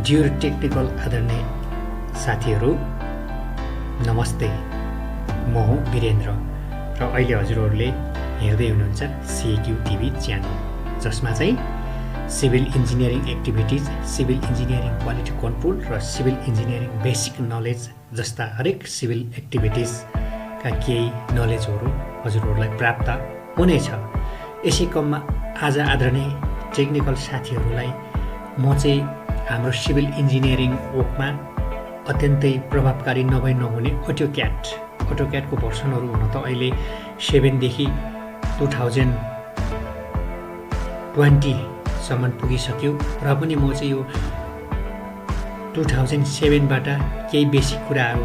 Dear technical आदरणीय साथीहरू नमस्ते। म हुँ वीरेन्द्र र अहिले हजुरहरूले हेर्दै हुनुहुन्छ CAD टिभी च्यानल, जसमा चाहिँ civil engineering activities, civil engineering quality control र सिभिल इन्जिनियरिङ बेसिक नलेज जस्ता हरेक सिभिल एक्टिभिटिजका केही नलेजहरू हजुरहरूलाई प्राप्त हुनेछ। यसै क्रममा आज आदरणीय टेक्निकल साथीहरूलाई म चाहिँ हाम्रो सिभिल इन्जिनियरिङ वर्कमा अत्यन्तै प्रभावकारी नहुने अटोक्याडको भर्सनहरू हुन त अहिले 7 देखि 2020 सम्म पुगिसक्यो र पनि म चाहिँ यो 2007 बाट केही बेसिक कुराहरू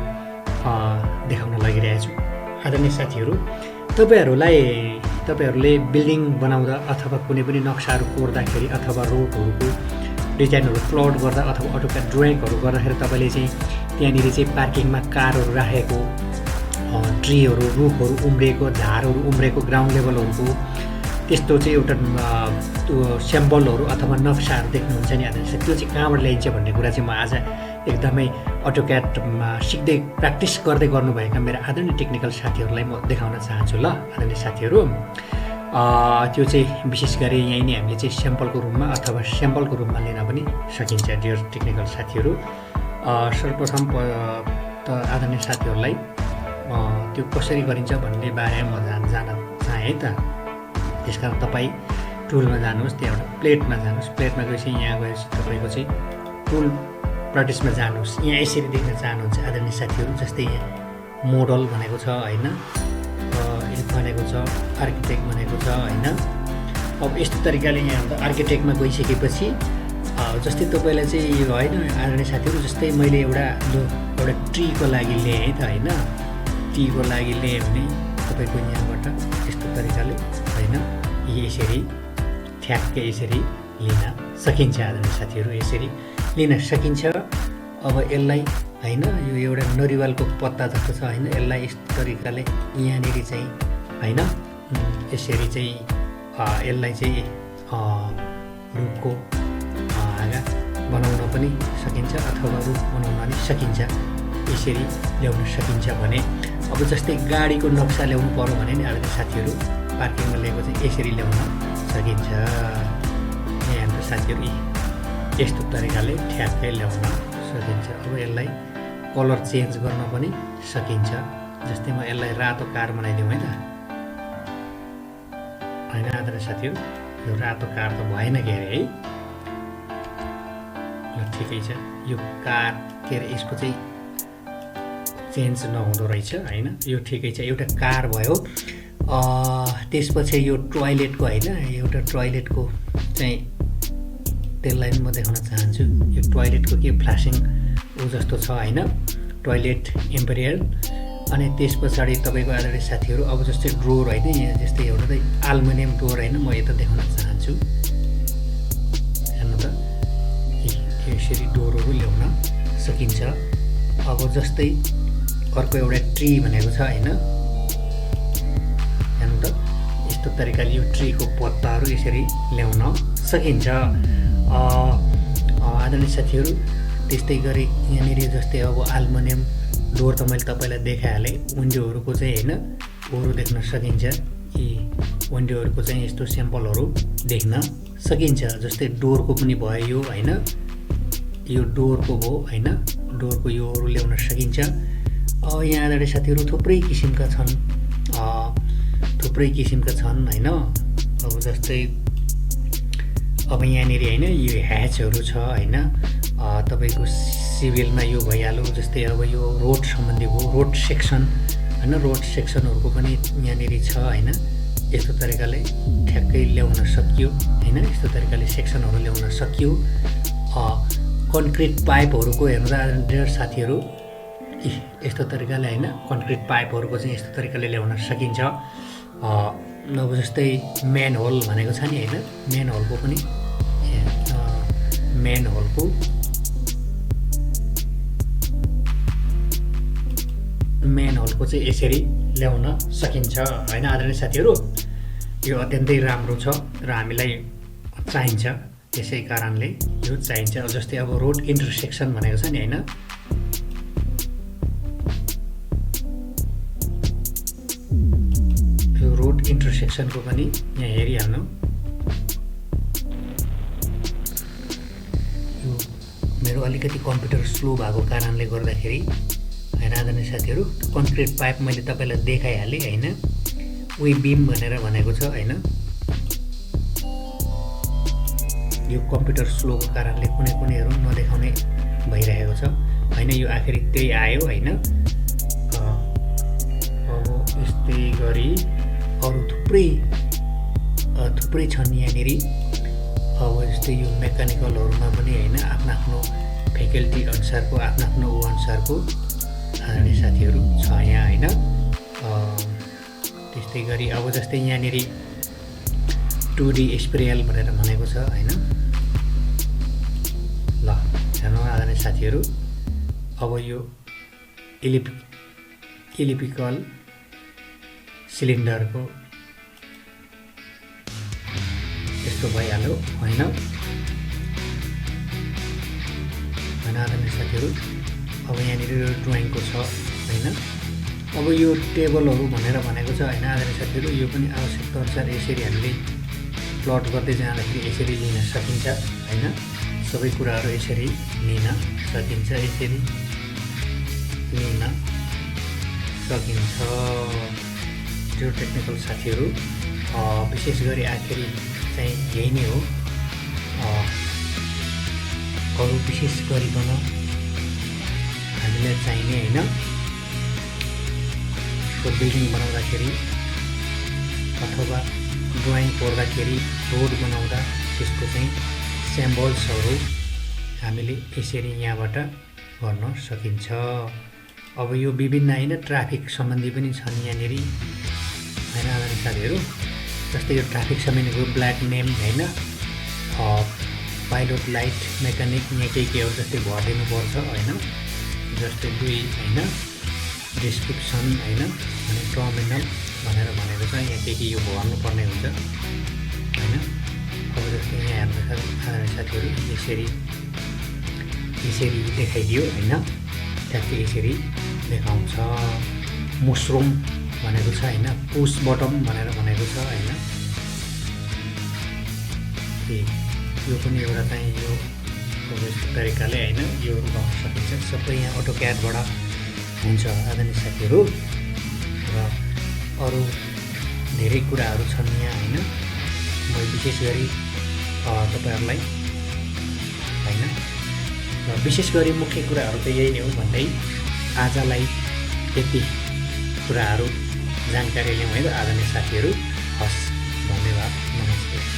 देखाउन लागिरहेको छु। आदरणीय साथीहरू, तपाईहरूले बिल्डिङ बनाउँदा अथवा कुनै पनि नक्साहरू कोर्दाखेरि अथवा रोडहरूको डिजाइनहरू प्लट गर्दा अथवा अटोक्याड ड्रइङहरू गर्दाखेरि तपाईँले चाहिँ त्यहाँनिर चाहिँ पार्किङमा कारहरू राखेको, ट्रीहरू, रुखहरू उम्रिएको, झारहरू उम्रिएको, ग्राउन्ड लेभलहरूको त्यस्तो चाहिँ एउटा स्याम्पलहरू अथवा नक्साहरू देख्नुहुन्छ नि। आदरणीय त्यो चाहिँ कहाँबाट ल्याइन्छ भन्ने कुरा चाहिँ म आज एकदमै अटोक्याडमा सिक्दै प्र्याक्टिस गर्दै गर्नुभएका मेरा आदरणीय टेक्निकल साथीहरूलाई म देखाउन चाहन्छु। ल आदरणीय साथीहरू, त्यो चाहिँ विशेष गरी यहीँ नै हामीले चाहिँ स्याम्पलको रूपमा अथवा स्याम्पलको रूपमा लिन पनि सकिन्छ। डियर टेक्निकल साथीहरू, सर्वप्रथम त आदरणीय साथीहरूलाई त्यो कसरी गरिन्छ भन्ने बारेमा म जान चाहेँ है त। त्यसकारण तपाईँ टुलमा जानुहोस्, त्यहाँबाट प्लेटमा जानुहोस्, प्लेटमा गएपछि यहाँ गएपछि तपाईँको चाहिँ टुल प्रक्टिसमा जानुहोस्। यहाँ यसरी देख्न चाहनुहुन्छ आदरणीय साथीहरू, जस्तै यहाँ मोडल भनेको छ होइन, भनेको छ आर्किटेक्ट भनेको छ होइन। अब यस्तो तरिकाले यहाँ आर्किटेक्टमा गइसकेपछि जस्तै तपाईँलाई चाहिँ यो होइन आदरणीय साथीहरू, जस्तै मैले एउटा ट्रीको लागि लिएँ है त होइन। ट्रीको लागि लिएँ भने तपाईँको यहाँबाट यस्तो तरिकाले होइन यसरी ठ्याक्कै यसरी लिन सकिन्छ। आदरणीय साथीहरू, यसरी लिन सकिन्छ। अब यसलाई होइन यो एउटा नरिवलको पत्ता जस्तो छ होइन, यसलाई यस्तो तरिकाले यहाँनिर चाहिँ होइन यसरी चाहिँ यसलाई चाहिँ रुखको हाँगा बनाउन पनि सकिन्छ अथवा रुख बनाउन पनि सकिन्छ। यसरी ल्याउन सकिन्छ भने अब जस्तै गाडीको नक्सा ल्याउनु पर्यो भने नि आदरणीय साथीहरू, पार्किङमा ल्याएको चाहिँ यसरी ल्याउन सकिन्छ। यहाँ हाम्रो साथीहरू यस्तो तरिकाले ठ्याक्कै ल्याउन सकिन्छ। अब यसलाई कलर चेन्ज गर्न पनि सकिन्छ। जस्तै म यसलाई रातो कार बनाइदिउँ है त होइन। आदरणीय साथीहरू, यो रातो कार त भएन के अरे है, ल ठिकै छ। यो कार के अरे यसको चाहिँ चेन्ज नहुँदो रहेछ होइन, यो ठिकै छ। एउटा कार भयो। त्यसपछि यो टोयलेटको होइन, एउटा टोयलेटको चाहिँ त्यसलाई पनि म देखाउन चाहन्छु। यो टोयलेटको के फ्ल्यासिङ ऊ जस्तो छ होइन, टोयलेट इम्पेरियल। अनि त्यस पछाडि तपाईँको आदरणीय साथीहरू अब जस्तै ड्रोर होइन, यहाँ जस्तै एउटा चाहिँ एल्युमिनियम डोर होइन, म यता देखाउन चाहन्छु। हेर्नु त यसरी डोरहरू ल्याउन सकिन्छ। अब जस्तै अर्को एउटा ट्री भनेको छ होइन, हेर्नु त यस्तो तरिकाले यो ट्रीको पत्ताहरू यसरी ल्याउन सकिन्छ। आदरणीय साथीहरू, त्यस्तै गरी यहाँनिर जस्तै अब एल्युमिनियम डोर त मैले तपाईँलाई देखाइहालेँ। विन्डोहरूको चाहिँ होइन हरू देख्न सकिन्छ। यी विन्डोहरूको चाहिँ यस्तो स्याम्पलहरू देख्न सकिन्छ। जस्तै डोरको पनि भयो यो होइन, यो डोरको भयो होइन, डोरको योहरू ल्याउन सकिन्छ। यहाँ आदरणीय साथीहरू थुप्रै किसिमका छन् होइन। अब जस्तै अब यहाँनिर होइन यो ह्याचहरू छ होइन, तपाईँको सिभिलमा यो भइहाल्यो। जस्तै अब यो रोड सम्बन्धी भयो, रोड सेक्सन होइन, रोड सेक्सनहरूको पनि यहाँनिर छ होइन। यस्तो तरिकाले ठ्याक्कै ल्याउन सकियो होइन, यस्तो तरिकाले सेक्सनहरू ल्याउन सकियो। कन्क्रिट पाइपहरूको हेर्नु त डियर साथीहरू, यस्तो तरिकाले होइन कन्क्रिट पाइपहरूको चाहिँ यस्तो तरिकाले ल्याउन सकिन्छ। अब जस्तै मेन होल भनेको छ नि होइन, मेन होलको पनि चाहिँ यसरी ल्याउन सकिन्छ होइन। आदरणीय साथीहरू, यो अत्यन्तै राम्रो छ र हामीलाई चाहिन्छ त्यसै कारणले यो चाहिन्छ। जस्तै अब रोड इन्टरसेक्सन भनेको छ नि हैन, यो रोड इन्टरसेक्सनको पनि यहाँ हेरिहाल्नु। यो मेरो अलिकति कम्प्युटर स्लो भएको कारणले गर्दाखेरि हैन आदरणीय साथीहरु, कन्क्रिट पाइप मैले तपाईलाई देखाइहालेँ हैन, वे बीम भनेर भनेको छ हैन। यो कम्प्युटर स्लोको कारणले कुनै कुनैहरु नदेखाउने भइरहेको छ हैन। यो आखिरी त्यही आयो हैन। अब यस्तै गरी अरु थुप्रै छन् यहाँनेरि। अब जस्तै यो मेकानिकलहरुमा पनि हैन आफ्नो आफ्नो फ्याकल्टी अनुसारको आफ्नो आफ्नो अनुसारको आदरणीय साथीहरु छ यहाँ हैन। त्यस्तै गरी अब जस्तै यहाँनेरि 2D स्प्रेयल भनेर भनेको छ हैन। ल हेर्नु आदरणीय साथीहरु, अब यो इलिप्टिकल सिलिन्डरको यस्तो भइहाल्यो हैन। आदरणीय साथीहरु, अब यहाँनिर ड्रइङको छ हैन। अब यो टेबलहरु भनेर भनेको छ हैन आदरणीय साथीहरु। यो पनि आवश्यकता अनुसार यसरी हामीले प्लट गर्दै जाँदाखेरि यसरी लिन सकिन्छ हैन। सबै कुराहरु यसरी लिन सकिन्छ, यसरी लिन सकिन्छ। जो टेक्निकल साथीहरु विशेष गरी आखिरी चाहिँ यही नै हो। अरु विशेष गरिकन हामीलाई चाहिने हैन बिल्डिङ बनाउँदाखेरि अथवा ड्रइङ कोर्दाखेरि रोड बनाउँदा त्यसको चाहिँ सिम्बल्सहरु हामीले यसरी यहाँबाट गर्न सकिन्छ। अब यो विभिन्न हैन ट्राफिक सम्बन्धी पनि छन् यहाँनेरि हैन आदरणीय साथीहरु। जस्तै यो ट्राफिक सम्बन्धीको ब्ल्याक नेम हैन, पाइलट लाइट, मेकानिक, यहाँ केहीहरु जस्तै भर्दिनु पर्छ हैन। जस्तै 2 हैन डिस्क्रिप्सन हैन, अनि टर्मिनल भनेर भनेको छ। यहाँ के यो भर्नु पर्ने हुन्छ हैन। अब जस्तै यहाँ हेर्नु आदरणीय साथीहरु, यसरी देखाइदियो हैन, ट्याक्कै यसरी देखाउँछ। मसरुम भनेको छ हैन, पुश बटम भनेर भनेको छ हैन। यो पनि एउटा चाहिँ यो यस्तो तरिकाले हैन यो गर्न सकिन्छ। सबै यहाँ अटोक्याडबाट हुन्छ आदरणीय साथीहरु। र अरु धेरै कुराहरु छन् यहाँ हैन। म विशेष गरी तपाईहरुलाई हैन, र विशेष गरी मुख्य कुराहरु त यही नै हो भन्दै आजलाई यति कुराहरु जानकारी लियौं है आदरणीय साथीहरु। हस्, धन्यवाद, नमस्ते।